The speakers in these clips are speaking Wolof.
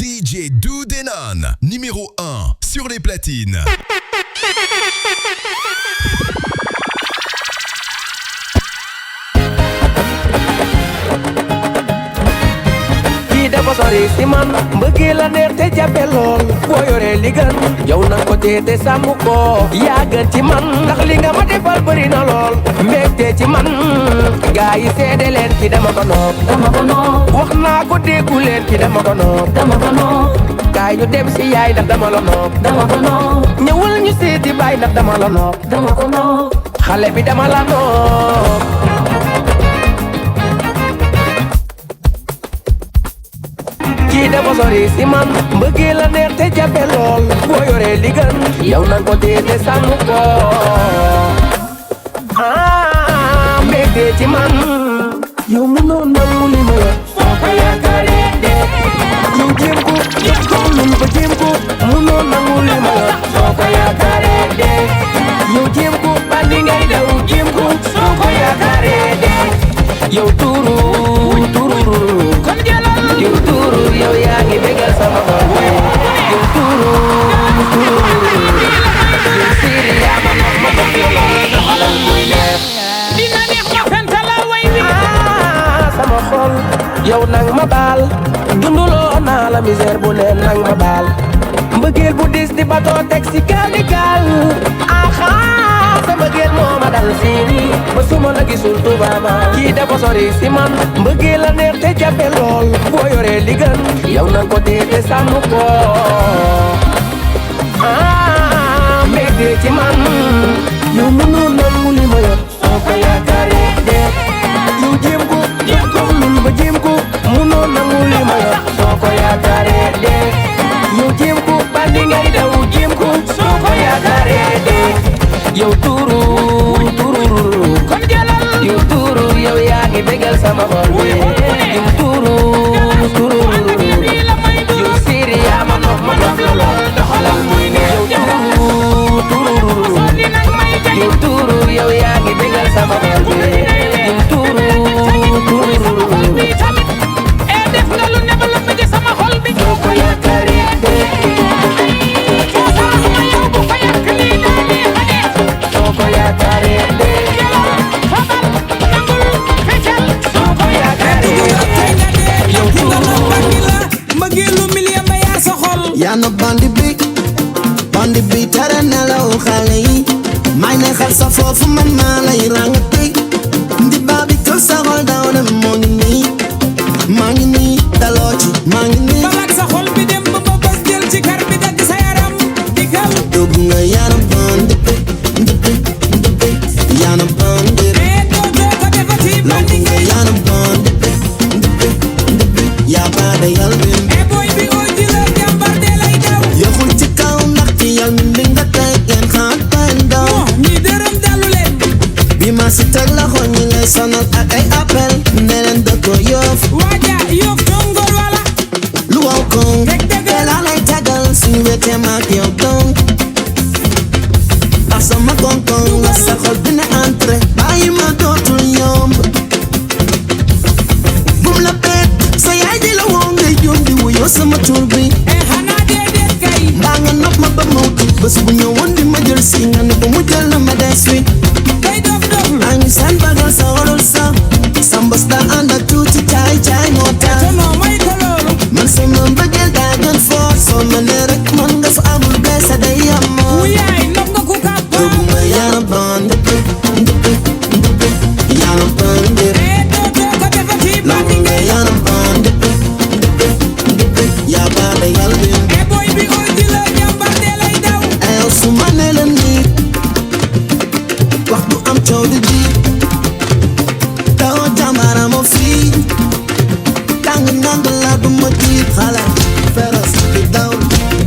DJ Doudenon, numéro 1 sur les platines. dafa sori si man mbëggee la neex te jafe lool boo yoree li gën yow nang ko tee te sàmm ko yaa gën ci man ndax li nga ma defal bëri na lool mbégte ci man gaa yi seede leen ki dama ko noob wax naa ko déggu leen ki dama ko noob kaay ñu dem si yaay ndax dama la noob ñëwal ñu seeti baay ndax dama la noob xale bi dama la noob kii dafa sori si man mbëggee la neex te jafe lool boo yoree li gën yow nang ko tee te sàmm ko mbégte ci man yow mënoo nangu li ma yor soo ko yaakaaree de yow jéem ko nun ba jéem ko mënoo nangu li ma yor soo ko yaakaaree de yow jéem ko bandi ngay daw jéem ko soo ko yaakaaree de yow tuuru kon jëlal yow tuuru yow yaa ngi bégal sama xol yow tuuru yow siiri yaa ma nopp ma bëgg yow doxalal muy neex dina neex ma fenta la way wi sama xol yow nang ma baal dunduloo naa la misère bu ne nang ma baal mbëggeel bu dis di bato teg si gaal di gaal sa mbëggeel moo ma dal fii ba suma la gisul tubaama kii dafa sori si man mbëggeel la neex te jafe lool boo yoree li gën yow nang ko tee te sàmm ko mbégte ci man yow mënoo nangu li ma yor soo ko yaakaaree de yow jéem ko nun ba jéem ko mënoo nangu li ma yor soo ko yaakaaree de yow jéem ko bandi ngay daw jéem ko soo ko yaakaaree de yow tuuru kon jëlal yow tuuru yow yaa ngi bégal sama xol yow tuuru yow siiri yaa ma nopp ma dof la lool doxalal muy ne yow tuuru yow yaa ngi bégal sama xol yow tuuru def nga lu ne ba la bëgg sama xol bi soo ko yaakaaree soko yaakaare de fabal nangul feccal soko yaakaare yow mbëggeelu million ba yaa sa xol yaa na bandi bi tere nelaw xale yi may ne xel sa foofu man maa lay rangati ndi baabi kër sa xol daw dem maa ngi nii daloo ci maa ngi nii balak sa xol bi dem ba ba bës jël ci kar bi dagg sa yaram digal dugg nga yaana bandi yaana bandi doo ko defati bandi nga yaana bandi yaa baada yal bi boy bi oo ji la jàmbar de lay daw yoxul ci kaw ndax ci yal mi li nga tey ngeen xaar bañ daw ñi dërëm dalu leen bi ma si teg la xool ñi lay sonal ak ay appel ne leen dëkko yoof waaja yoof tongol wala lu waw koŋ rek dëgg la lay tagal suñu wetee maak yow dong ndax sama koŋ-koŋ la sa xol dina entré bàyyi ma dootul yomb bum la peet sa yaay di la woo ngay jom di wuyoo sama tur bi xanaa déedéet kay mbaa nga nopp ma ba mawtu bés bu ñëwoon di ma jël si nga ne ba mu jël na ma des fi day dof maa ngi seen bagal sa warul sa mbës daa ànd ak tuuti caay caay moo tax tono may ko loolu man sama mbëggeel daa gën fort soo ma ne rek man nga fa amul beesa day yamoo wuyaay nopp nga ku kàpp dugg nga yaana bandi yaana bandi doo ko defati bandi nga yaana bandi yaa baada yal bi boy bi oo ji la jàmbar de lay daw ayow su ma ne la nii wax du am coow di ji taw jàmbara moo fii tàng nang la du ma tiit xale feras di daw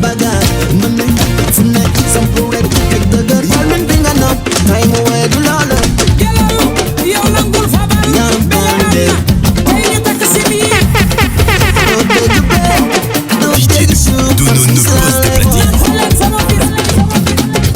bagaar mën nañ fu nekk sampu rek teg dëgër yal min bi nga nopp may mu wee du loola jëlal yow nangul fabal yaana bandi tey ñu takk si bii doo dégg bee doo dégg suuf Doudenon ne pose des platines. xoolal sama bis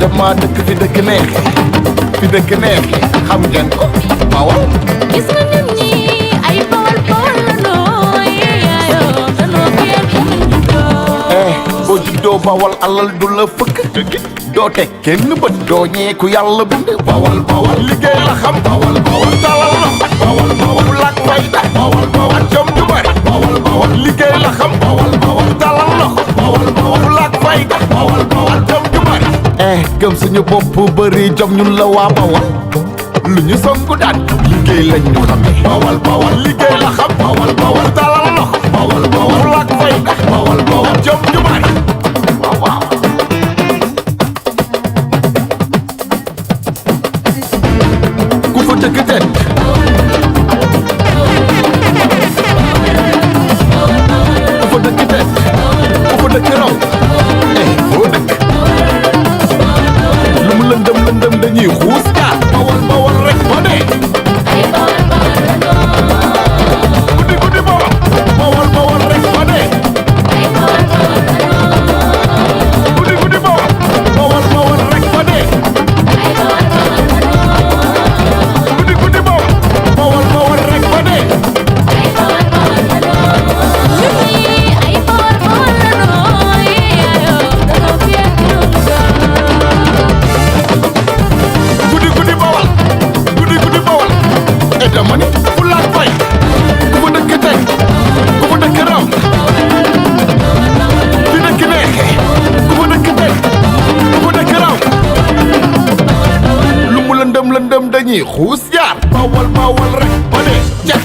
dama dëkk fi dëkk neexe xam ngeen ko Bawol. gis nga nit ñi ay Bawol Bawol la nooy yaayoo danoo génn boo juddoo Bawol alal du la fëkk doo teg kenn bët doo ñeeku yàlla bind Bawol liggéey la xam Bawol talal la Bawol lak fayda Bawol jom ju bari Bawol liggéey la xam Bawol talal la Bawol lak fayda Bawol jom ju bari gëm suñu bopp bëri jom ñun la waa Bawol lu ñu songu daan liggéey lañ ñu xamee Bawol liggéey la xam Bawol talal la Bawol lak fayda Bawol jom ju bari waaw ku fa dëkk teen ku fa dëkk teen ku fa dëkk raw foo dëkk lu mu lëndëm dañuy xuus jaar Bawol rek ba dee guddi Bawol rek ba dee guddi Bawol rek ba dee guddi Bawol rek ba dee ay Bawol Bawol la nooy yaayoo danoo génn guddi Bawol e dama ni fu laat fay ku fa dëkk tey ku fa dëkk raw fi dëkk neexe ku fa dëkk tey ku fa dëkk raw lu mu lëndëm dañuy xuus jaar Bawol rek ba dee jag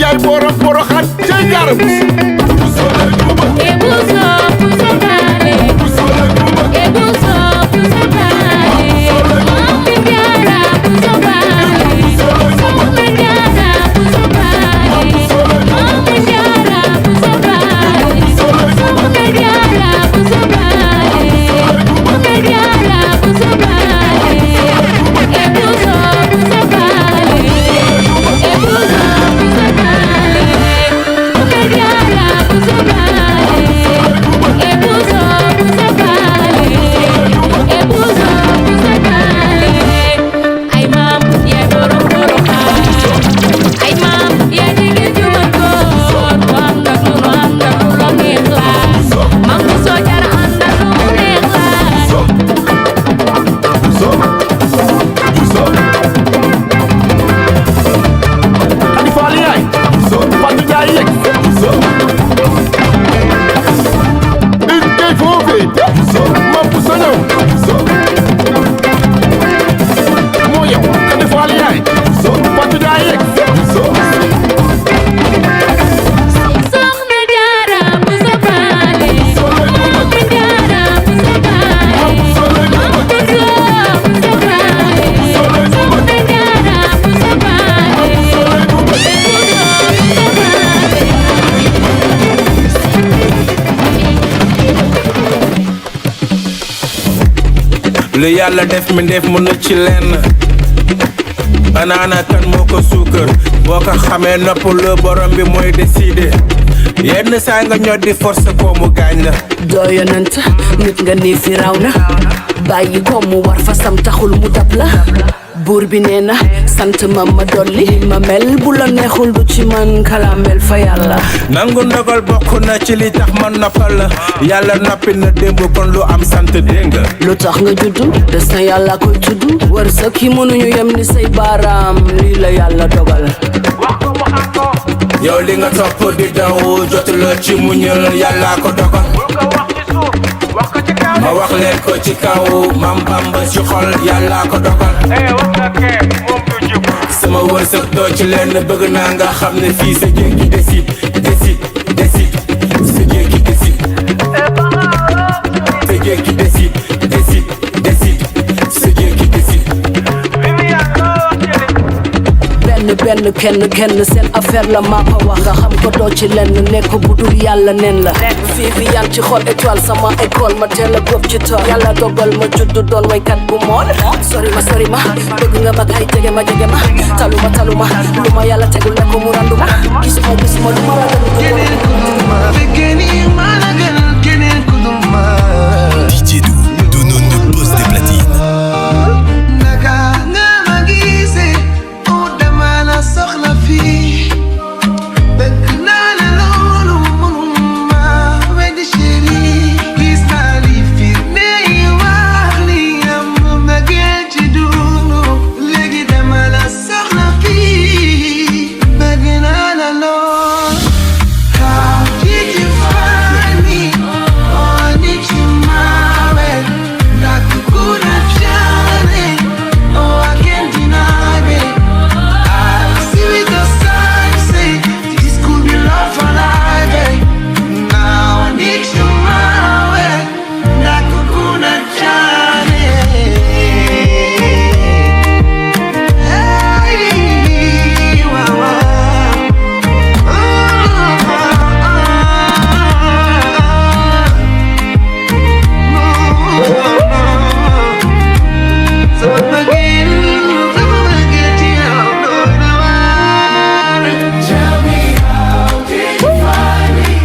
yaay borom boroxaan cey jaara bus lu yàlla def mi def mënu ci lenn anaana kan moo ko suukar boo ko xamee nopp lu borom bi mooy décider yenn saa nga ñor di force ko mu gaañ la doo yonent nit nga nii fi raw na bàyyi ko mu war fasam taxul mu dab la buur bi nee na sant ma dolli ma mel bu la neexul du ci man kalamel fa yàlla nangu ndogal bokk na ci li tax man noppal la yàlla noppi na démb kon lu am sant dégg nga lu tax nga juddu destin yàlla koy tudd wërsëg yi mënuñu yem ni say baaraam lii la yàlla dogal yow li nga topp di daw jotu la ci muñal yàlla ko dogal ma wax leen ko ci kaw mam bamba ci xol yàlla ko dogal sa sama wërsëg doo ci lenn bëgg naa nga xam ne fii sa jékki décide décide décide sa jékki décide sa jékki décide décide décide sa jékki décide benn kenn seen affaire la maa ko wax nga xam ko doo ci lenn nekk bu dul yàlla nen la fii bi yan ci xol étoile sama école ma teel a góob ci tool yàlla dogal ma juddu doon waykat bu mool sori ma bëgg nga ma kay jege ma taluma lu ma yàlla tegul ne ko mu randu ma gisuma lu ma keneen ku dul ma keneen ku dul ma DJ Dou, donnons nos postes des platines. naka nga ma gisee dama la soxla fii bëgg naa la loolu mënuma weddi chéri gis naa li firnde yi wax li am mbëggeel ci dundu léegi dama la soxla fii bëgg naa la lool how did you find me oh did you marry that could have done it oh I can't deny it see with the signs say this could be love for life eh? Now I need you my way that could have done it hey wow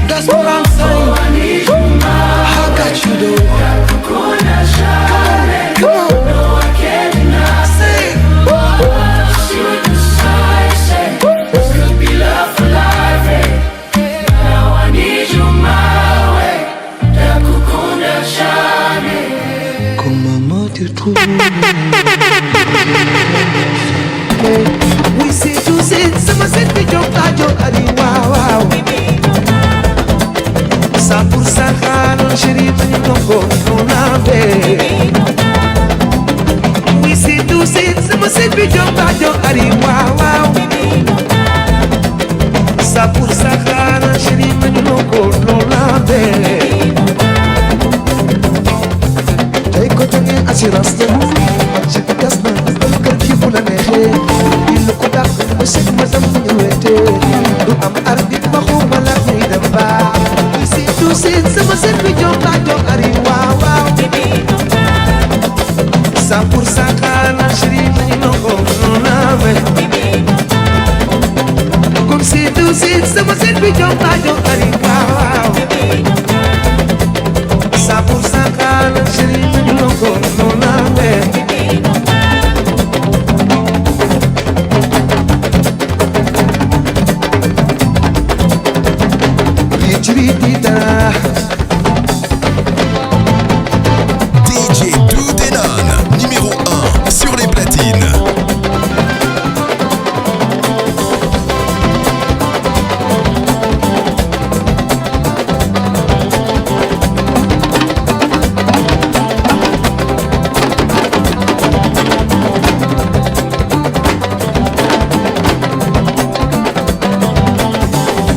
That's what I'm saying. I got you though. Come on. Say comment te trouver? We see to see, sama set bi jok ari wow. 100% xaaloon chéri bañu nongo non ave we see to see, sama set bi jok ari wow. 100% xaaloon chéri bañu nongo non ave tey ko tane assurance de ci tas na kër gi bu la neexee il ko dàq ba sëg ma dam ñu wete du am arbitre ba xuma la ñuy dem ba tu sit sama set bi jok ari wow 100% xaana chéri nañu nongo non ave comme si tu sit sama set bi jok ari wow 100% xaana chéri nañu nongo non ave DJ Dou Denon, numéro 1 sur les platines.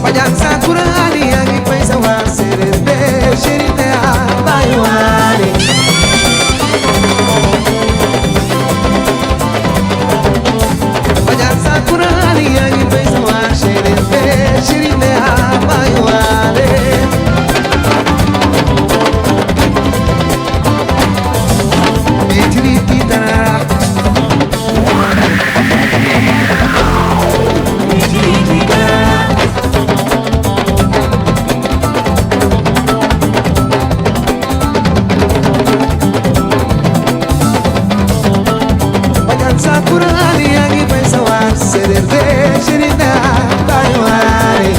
Bajan sakura ani yangi paisa war serebe chéri te abayuani Bajan sakura ani yangi paisa war serebe chéri te abayuani Bitri titara Sakura ani yangi paisa war serebe chéri te abayuani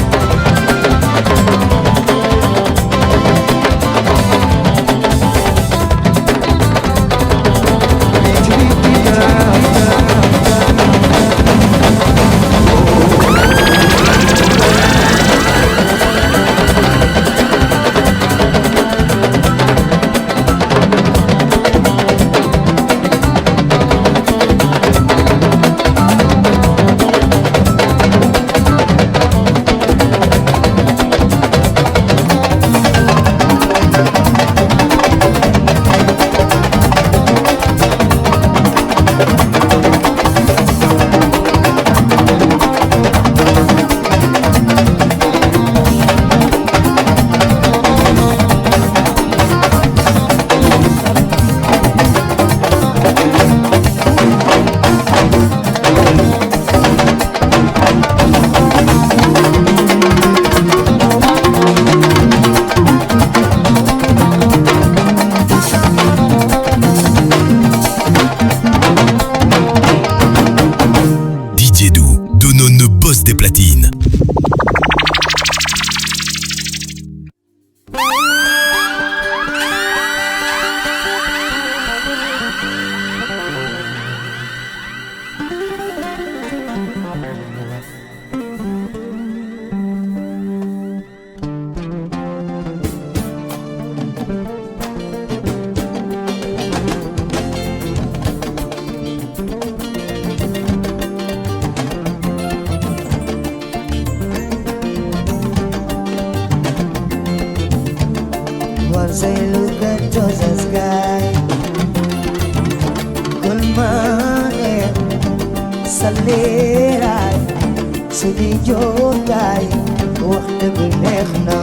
sa leeraay suñuy jootaay wax dëgg neex na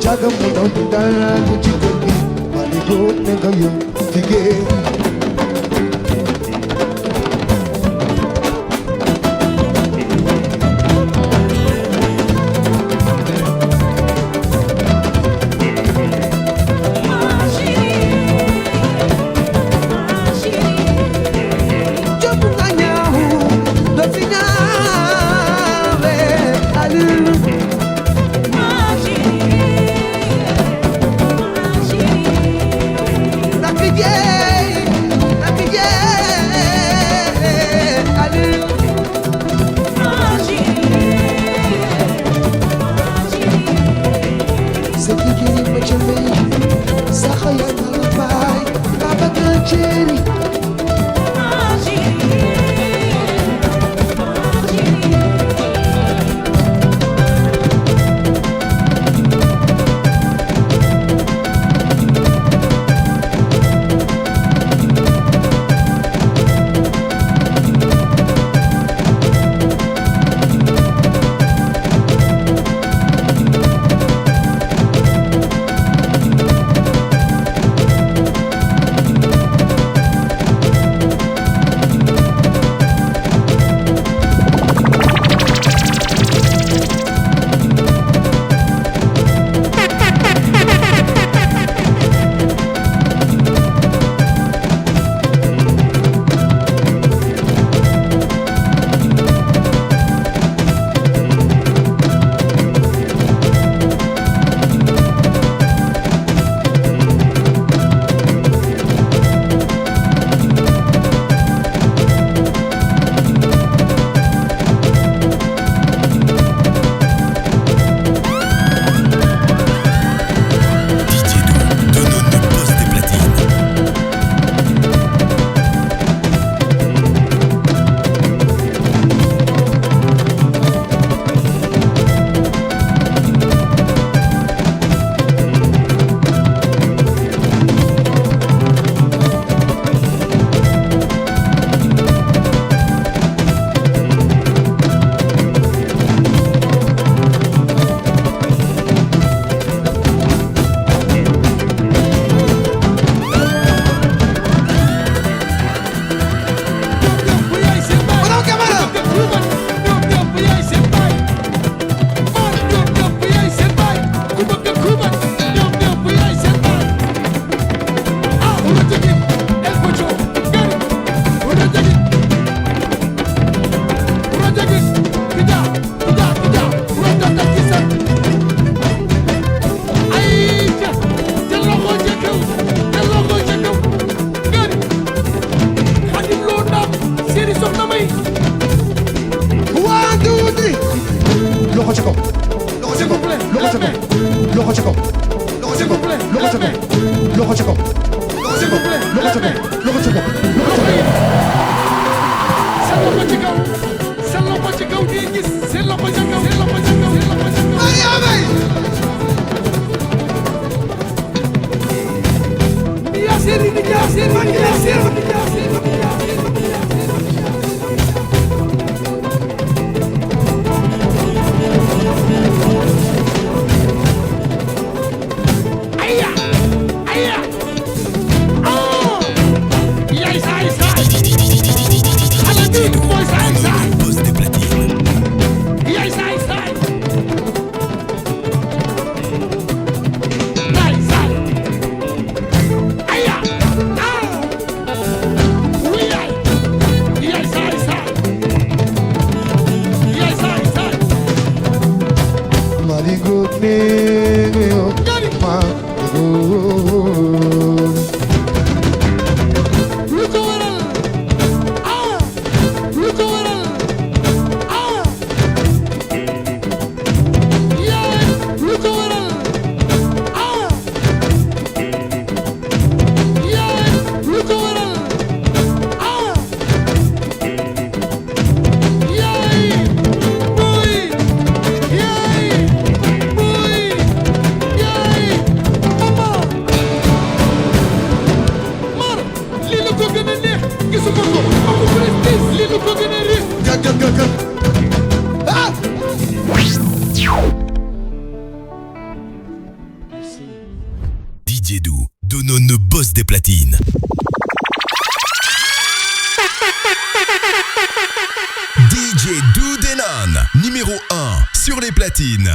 Jaga mo daw tindahan mo chicken Maligot na kayo Tige DJ Dou, Donono boss des platines. DJ Dou Denon, numéro 1 sur les platines.